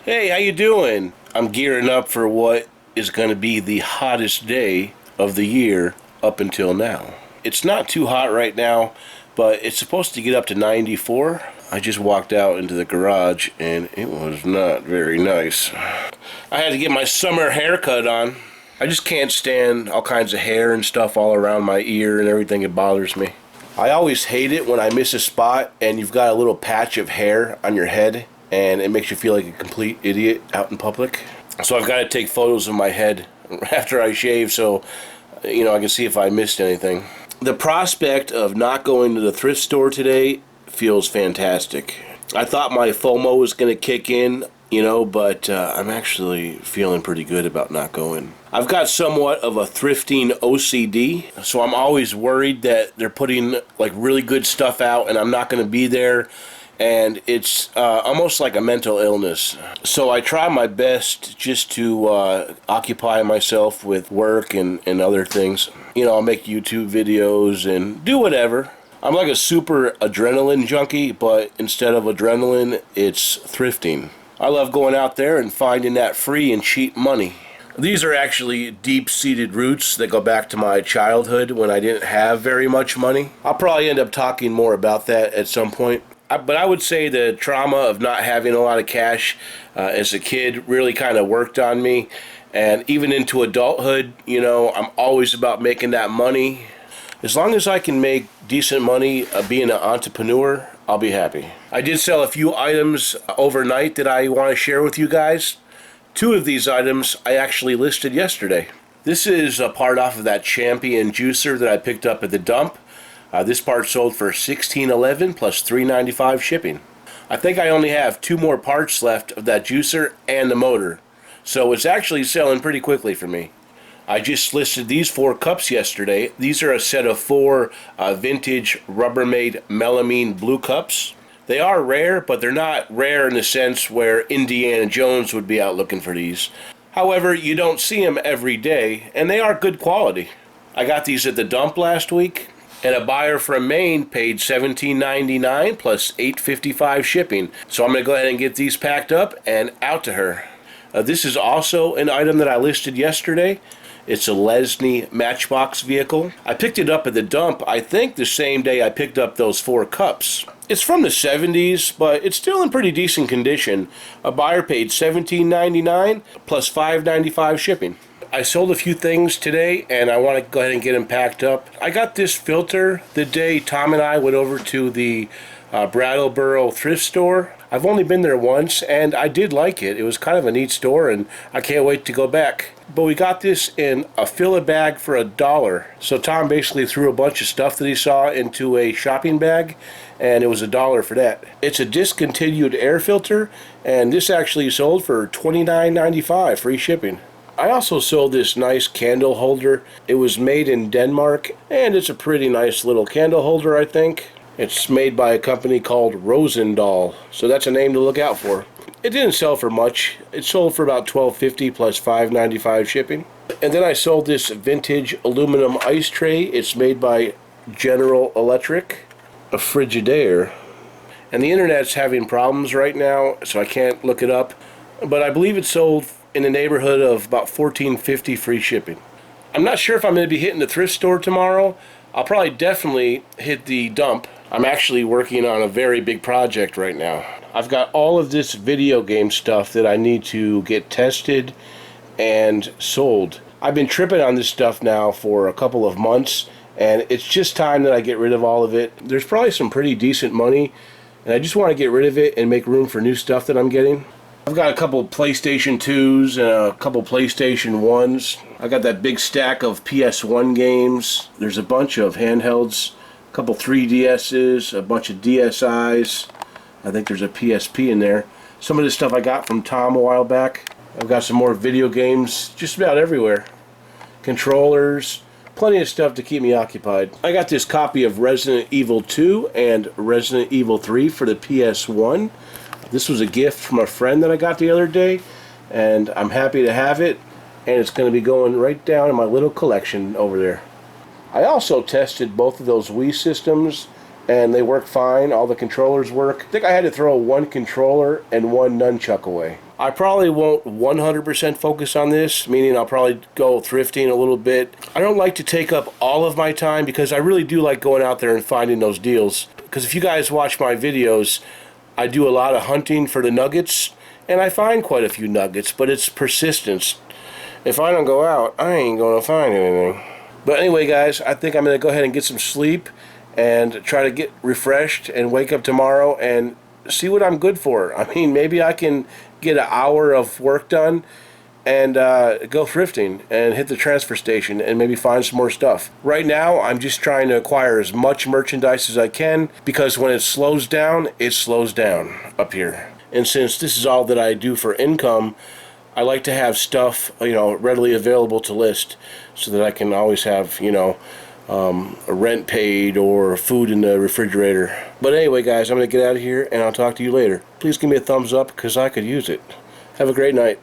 Hey, how you doing? I'm gearing up for what is going to be the hottest day of the year up until now. It's not too hot right now, but it's supposed to get up to 94. I just walked out into the garage and it was not very nice. I had to get my summer haircut on. I just can't stand all kinds of hair and stuff all around my ear and everything. It bothers me. I always hate it when I miss a spot and you've got a little patch of hair on your head and it makes you feel like a complete idiot out in public. So I've got to take photos of my head after I shave so I can see if I missed anything. The prospect of not going to the thrift store today feels fantastic. I thought my FOMO was going to kick in, but I'm actually feeling pretty good about not going. I've got somewhat of a thrifting OCD, so I'm always worried that they're putting like really good stuff out and I'm not going to be there. And it's almost like a mental illness. So I try my best just to occupy myself with work and other things. I'll make YouTube videos and do whatever. I'm like a super adrenaline junkie, but instead of adrenaline, it's thrifting. I love going out there and finding that free and cheap money. These are actually deep-seated roots that go back to my childhood when I didn't have very much money. I'll probably end up talking more about that at some point. But I would say the trauma of not having a lot of cash as a kid really kind of worked on me. And even into adulthood, I'm always about making that money. As long as I can make decent money being an entrepreneur, I'll be happy. I did sell a few items overnight that I want to share with you guys. 2 of these items I actually listed yesterday. This is a part off of that Champion juicer that I picked up at the dump. This part sold for $16.11 plus $3.95 shipping. I think I only have 2 more parts left of that juicer and the motor, so it's actually selling pretty quickly for me. I just listed these 4 cups yesterday. These are a set of 4 vintage Rubbermaid melamine blue cups. They are rare, but they're not rare in the sense where Indiana Jones would be out looking for these. However, you don't see them every day, and they are good quality. I got these at the dump last week. And a buyer from Maine paid $17.99 plus $8.55 shipping. So I'm going to go ahead and get these packed up and out to her. This is also an item that I listed yesterday. It's a Lesney Matchbox vehicle. I picked it up at the dump, I think the same day I picked up those 4 cups. It's from the 70s, but it's still in pretty decent condition. A buyer paid $17.99 plus $5.95 shipping. I sold a few things today and I want to go ahead and get them packed up. I got this filter the day Tom and I went over to the Brattleboro thrift store. I've only been there once and I did like it. It was kind of a neat store and I can't wait to go back. But we got this in a fill-a-bag for $1. So Tom basically threw a bunch of stuff that he saw into a shopping bag and it was $1 for that. It's a discontinued air filter and this actually sold for $29.95 free shipping. I also sold this nice candle holder. It was made in Denmark, and it's a pretty nice little candle holder, I think. It's made by a company called Rosendahl, so that's a name to look out for. It didn't sell for much. It sold for about $12.50 plus $5.95 shipping. And then I sold this vintage aluminum ice tray. It's made by General Electric, a Frigidaire. And the internet's having problems right now, so I can't look it up. But I believe it sold in the neighborhood of about $14.50 free shipping. I'm not sure if I'm going to be hitting the thrift store tomorrow. I'll probably definitely hit the dump. I'm actually working on a very big project right now. I've got all of this video game stuff that I need to get tested and sold. I've been tripping on this stuff now for a couple of months and it's just time that I get rid of all of it. There's probably some pretty decent money and I just want to get rid of it and make room for new stuff that I'm getting. I've got a couple PlayStation 2s and a couple PlayStation 1s. I got that big stack of PS1 games. There's a bunch of handhelds, a couple 3DSs, a bunch of DSIs. I think there's a PSP in there. Some of this stuff I got from Tom a while back. I've got some more video games just about everywhere. Controllers, plenty of stuff to keep me occupied. I got this copy of Resident Evil 2 and Resident Evil 3 for the PS1. This was a gift from a friend that I got the other day, and I'm happy to have it, and it's going to be going right down in my little collection over there. I also tested both of those Wii systems, and they work fine. All the controllers work. I think I had to throw one controller and one nunchuck away. I probably won't 100% focus on this, meaning I'll probably go thrifting a little bit. I don't like to take up all of my time because I really do like going out there and finding those deals. Because if you guys watch my videos, I do a lot of hunting for the nuggets, and I find quite a few nuggets, but it's persistence. If I don't go out, I ain't gonna find anything. But anyway, guys, I think I'm gonna go ahead and get some sleep and try to get refreshed and wake up tomorrow and see what I'm good for. I mean, maybe I can get an hour of work done and go thrifting and hit the transfer station and maybe find some more stuff. Right now, I'm just trying to acquire as much merchandise as I can, because when it slows down up here. And since this is all that I do for income, I like to have stuff, readily available to list, so that I can always have, a rent paid or food in the refrigerator. But anyway, guys, I'm going to get out of here, and I'll talk to you later. Please give me a thumbs up, because I could use it. Have a great night.